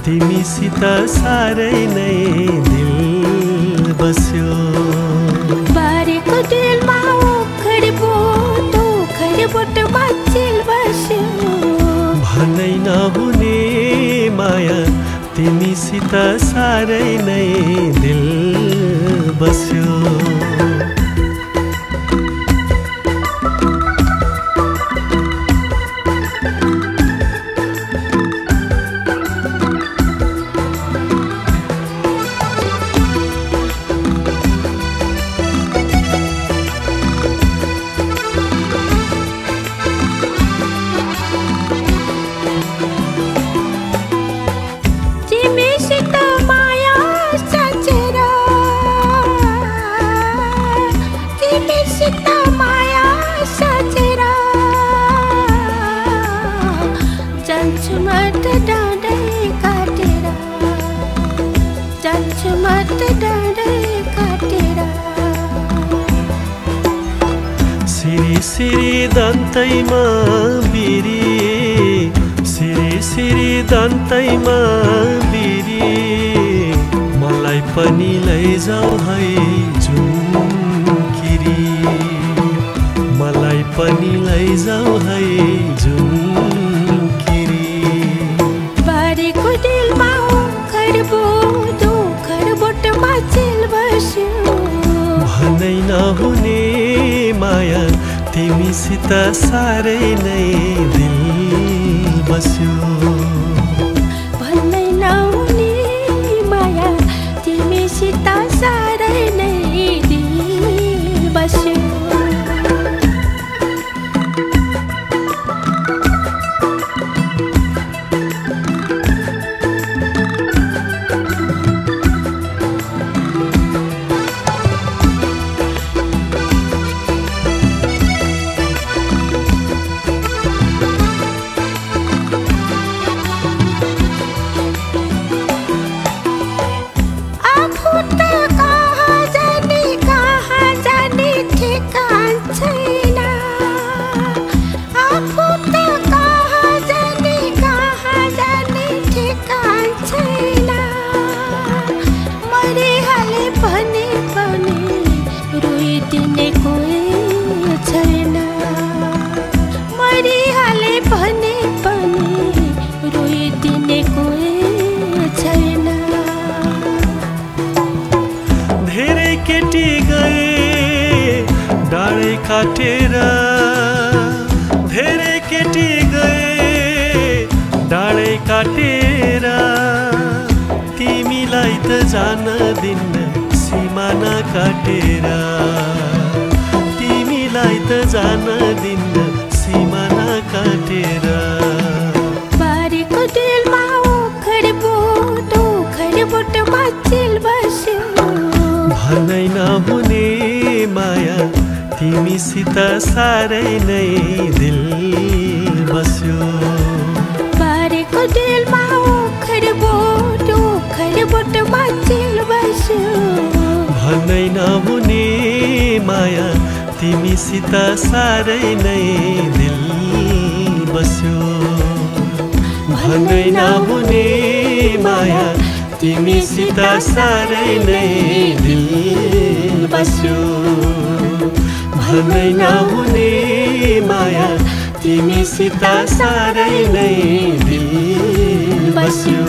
तिमीसित साह्रै नै दिल बस्यो। बारेको दिलमा ओखरबोटमा चिल बस्यो। भनै नहुने माया तिमीसित साह्रै नै दिल बस्यो। सिरी दन्तैमा बिरी, सिरी दन्तैमा बिरी, मलाई पनि लैजाऊ है झुमकिरी, मलाई पनि लैजाऊ है झुमकिरी। बारेको दिलमा ओखरबोटमा चिल बस्यो। भनै नहुने माया तिमीसित साह्रै नै दिल बस्यो। भन्नै नहुने माया तिमीसित साह्रै नै दिल बस्यो। धेरै केटी गए डाँडै काटेर, धेरै केटी गए डाँडै काटेर, तिमीलाई त जान दिन्न सिमाना काटेर, तिमीलाई त जान दिन्न सिमाना काटेर। बारेको दिलमा ओखरबोटमा चिल बस्यो। भनै नहुने माया तिमीसित साह्रै नै दिल बस्यो। बारेको दिलमा ओखरबोटमा चिल बस्यो। भनै नहुने माया तिमीसित साह्रै नै दिल बस्यो। भनै नहुने माया तिमीसित साह्रै नै दिल बस्यो। भनै नहुने माया तिमीसित साह्रै नै दिल बस्यो।